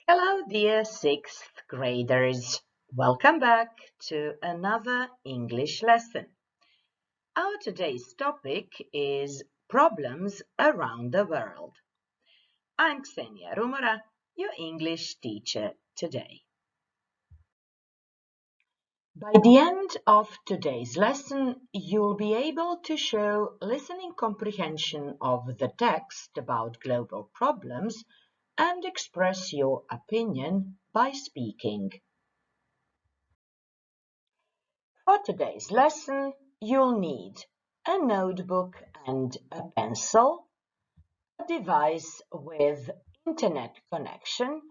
Hello, dear sixth graders. Welcome back to another English lesson. Our today's topic is problems around the world. I'm Ksenija Rumora, your English teacher today. By the end of today's lesson, you'll be able to show listening comprehension of the text about global problems and express your opinion by speaking. For today's lesson, you'll need a notebook and a pencil, a device with internet connection,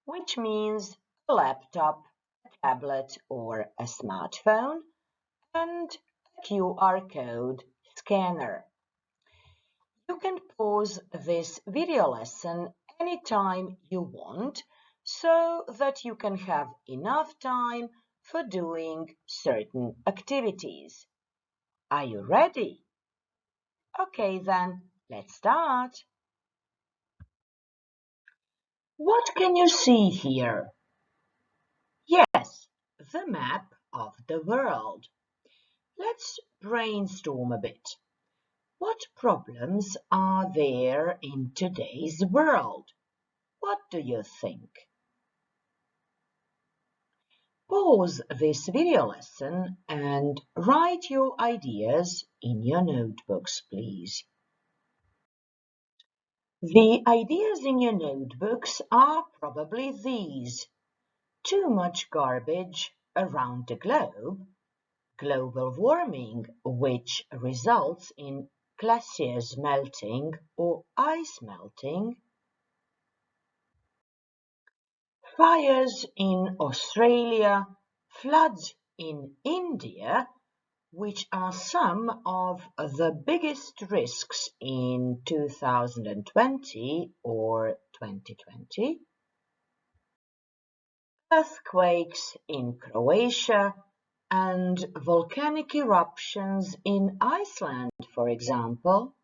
which means a laptop, a tablet, or a smartphone, and a QR code scanner. You can pause this video lesson anytime you want so that you can have enough time for doing certain activities. Are you ready? Okay then, let's start. What can you see here? Yes, the map of the world. Let's brainstorm a bit. What problems are there in today's world? What do you think? Pause this video lesson and write your ideas in your notebooks, please. The ideas in your notebooks are probably these: too much garbage around the globe, global warming, which results in glaciers melting or ice melting, fires in Australia, floods in India, which are some of the biggest risks in 2020 or 2020, earthquakes in Croatia, and volcanic eruptions in Iceland, for example,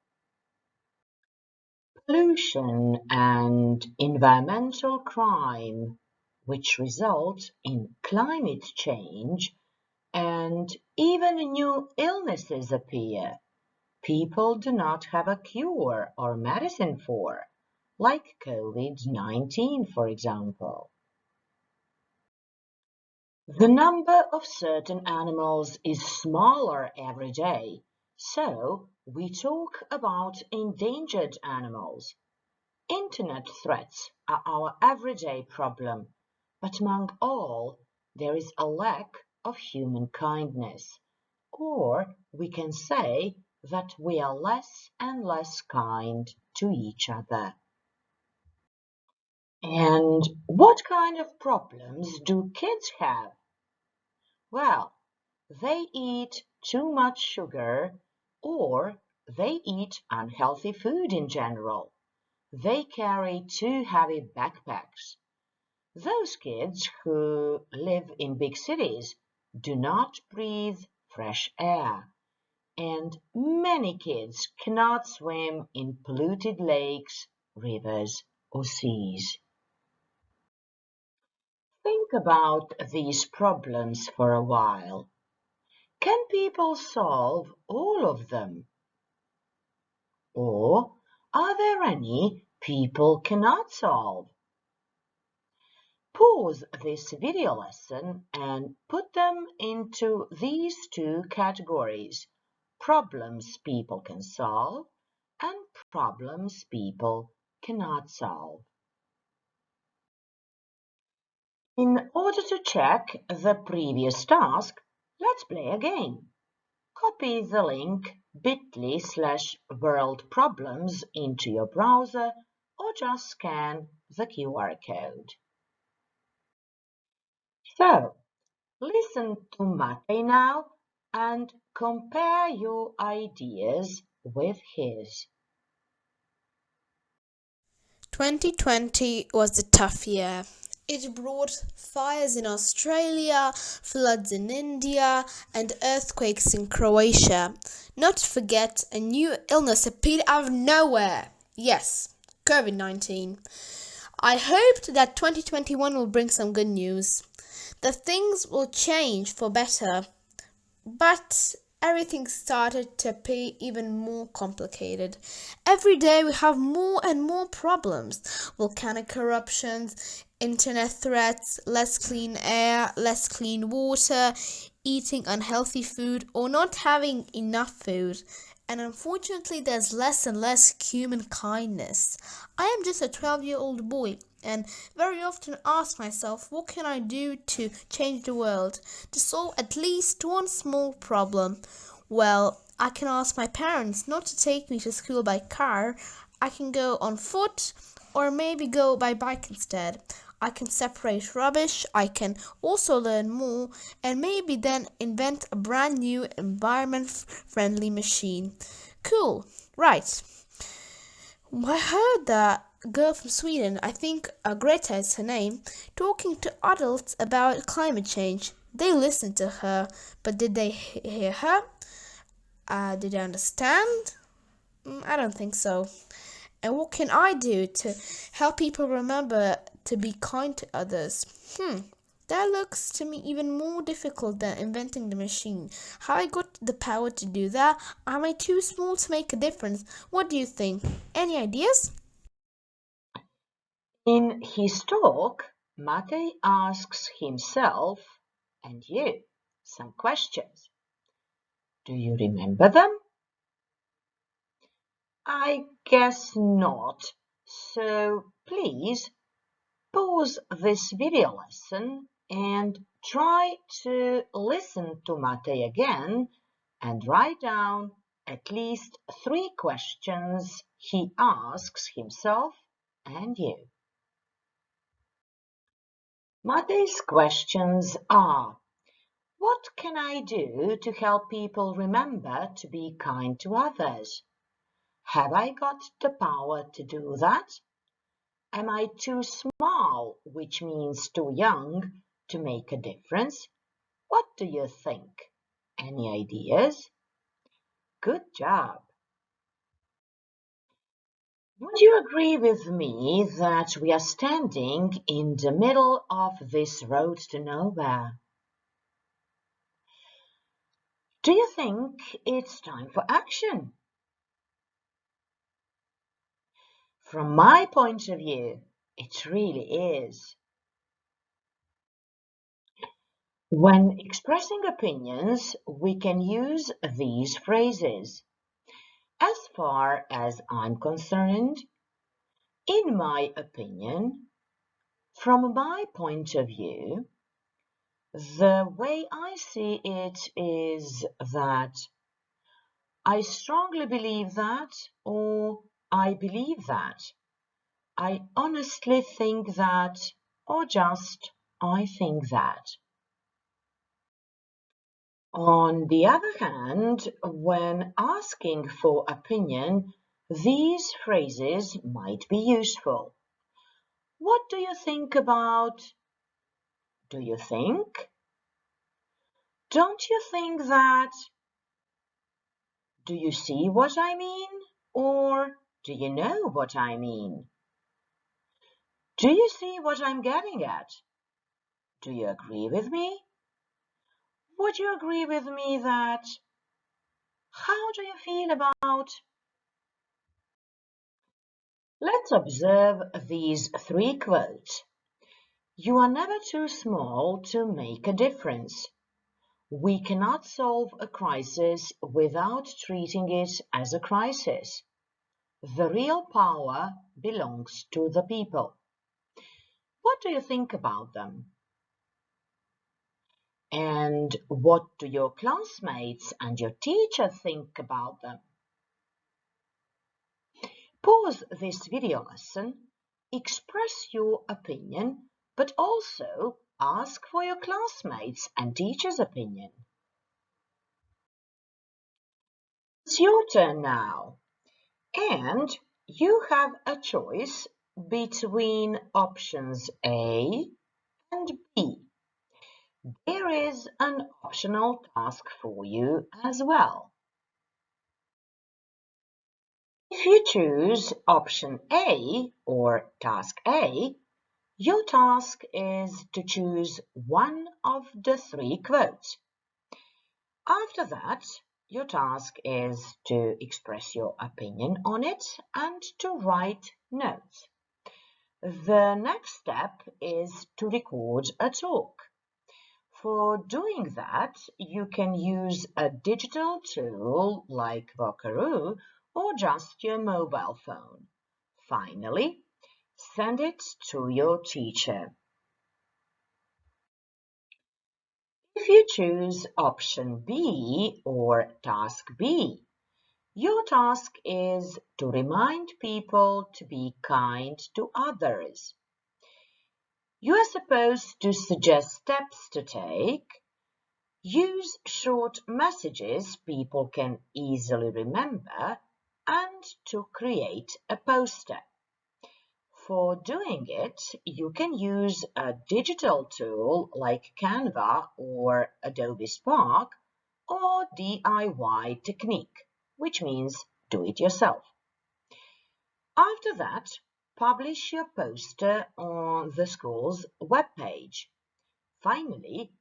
pollution and environmental crime, which result in climate change, and even new illnesses appear people do not have a cure or medicine for, like COVID-19, for example. The number of certain animals is smaller every day, so we talk about endangered animals. Internet threats are our everyday problem, but among all, there is a lack of human kindness, or we can say that we are less and less kind to each other. And what kind of problems do kids have? Well, they eat too much sugar or they eat unhealthy food in general. They carry too heavy backpacks. Those kids who live in big cities do not breathe fresh air. And many kids cannot swim in polluted lakes, rivers, or seas. Think about these problems for a while. Can people solve all of them? Or are there any people cannot solve? Pause this video lesson and put them into these two categories: problems people can solve and problems people cannot solve. In order to check the previous task, let's play a game. Copy the link bit.ly/worldproblems into your browser or just scan the QR code. So, listen to Matej now and compare your ideas with his. 2020 was a tough year. It brought fires in Australia, floods in India, and earthquakes in Croatia. Not to forget, a new illness appeared out of nowhere. Yes, COVID-19. I hoped that 2021 will bring some good news, that things will change for better, but everything started to be even more complicated. Every day we have more and more problems: volcanic eruptions, internet threats, less clean air, less clean water, eating unhealthy food, or not having enough food. And unfortunately, there's less and less human kindness. I am just a 12-year-old boy and very often ask myself, what can I do to change the world, to solve at least one small problem? Well, I can ask my parents not to take me to school by car. I can go on foot or maybe go by bike instead. I can separate rubbish, I can also learn more, and maybe then invent a brand new environment-friendly machine. Cool, right. I heard that girl from Sweden, I think Greta is her name, talking to adults about climate change. They listened to her, but did they hear her? Did they understand? I don't think so. And what can I do to help people remember to be kind to others? That looks to me even more difficult than inventing the machine. How I got the power to do that? Am I too small to make a difference? What do you think? Any ideas? In his talk, Matej asks himself and you some questions. Do you remember them? I guess not. So please pause this video lesson and try to listen to Matej again and write down at least 3 questions he asks himself and you. Matej's questions are: what can I do to help people remember to be kind to others? Have I got the power to do that? Am I too small, which means too young, to make a difference? What do you think? Any ideas? Good job. Would you agree with me that we are standing in the middle of this road to nowhere? Do you think it's time for action? From my point of view, it really is. When expressing opinions, we can use these phrases. As far as I'm concerned, in my opinion, from my point of view, the way I see it is that I strongly believe that, or I believe that. I honestly think that, or just I think that. On the other hand, when asking for opinion, these phrases might be useful. What do you think about? Do you think? Don't you think that? Do you see what I mean? Or do you know what I mean? Do you see what I'm getting at? Do you agree with me? Would you agree with me that? How do you feel about? Let's observe these 3 quotes. You are never too small to make a difference. We cannot solve a crisis without treating it as a crisis. The real power belongs to the people. What do you think about them? And what do your classmates and your teacher think about them? Pause this video lesson, express your opinion, but also ask for your classmates' and teachers' opinion. It's your turn now, and you have a choice between options A and B. There is an optional task for you as well. If you choose option A or task A, your task is to choose one of the three quotes. After that, your task is to express your opinion on it and to write notes. The next step is to record a talk. For doing that, you can use a digital tool like Vocaroo or just your mobile phone. Finally, send it to your teacher. If you choose option B or task B, your task is to remind people to be kind to others. You are supposed to suggest steps to take. Use short messages people can easily remember and to create a poster. For doing it, you can use a digital tool like Canva or Adobe Spark or DIY technique, which means do it yourself. After that, publish your poster on the school's webpage. Finally,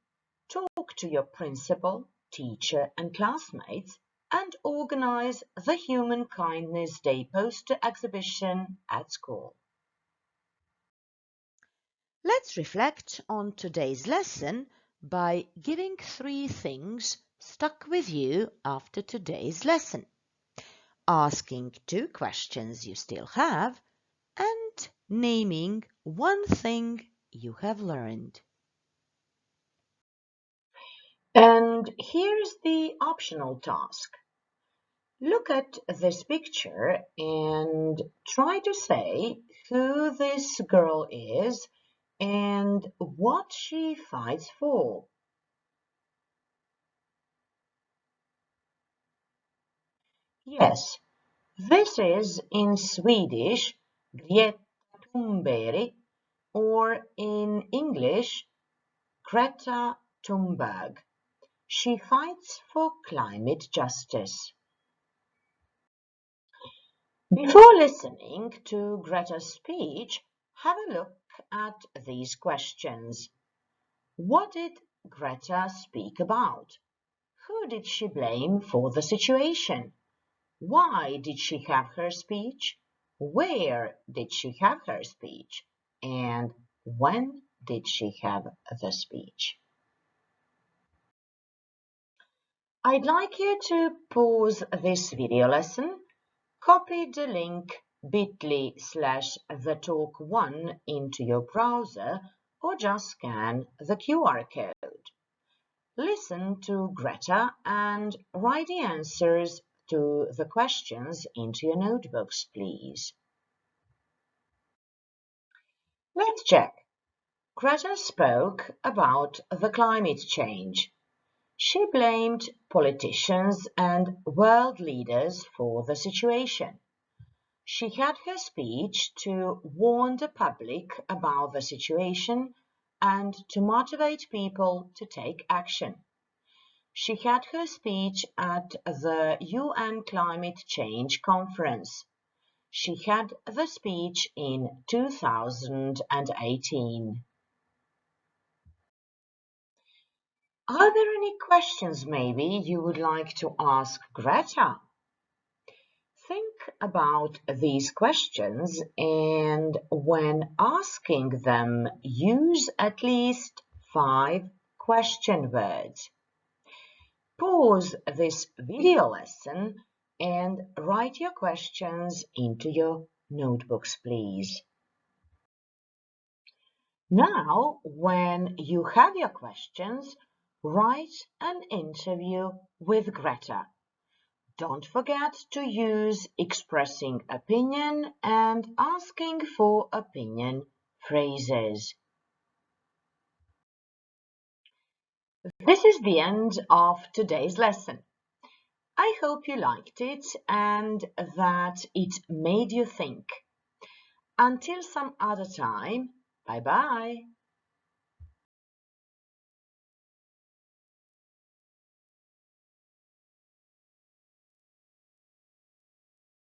talk to your principal, teacher and classmates and organize the Human Kindness Day poster exhibition at school. Let's reflect on today's lesson by giving 3 things stuck with you after today's lesson, asking 2 questions you still have, and naming 1 thing you have learned. And here's the optional task. Look at this picture and try to say who this girl is and what she fights for. Yes, this is in Swedish Greta Thunberg or in English Greta Thunberg. She fights for climate justice. Before listening to Greta's speech, have a look at these questions. What did Greta speak about? Who did she blame for the situation? Why did she have her speech? Where did she have her speech? And when did she have the speech? I'd like you to pause this video lesson, copy the link bit.ly/thetalk1 into your browser or just scan the QR code. Listen to Greta and write the answers to the questions into your notebooks, please. Let's check. Greta spoke about the climate change. She blamed politicians and world leaders for the situation. She had her speech to warn the public about the situation and to motivate people to take action. She had her speech at the UN Climate Change Conference. She had the speech in 2018. Are there any questions maybe you would like to ask Greta? Think about these questions and when asking them, use at least 5 question words. Pause this video lesson and write your questions into your notebooks, please. Now, when you have your questions, write an interview with Greta. Don't forget to use expressing opinion and asking for opinion phrases. This is the end of today's lesson. I hope you liked it and that it made you think. Until some other time, bye-bye.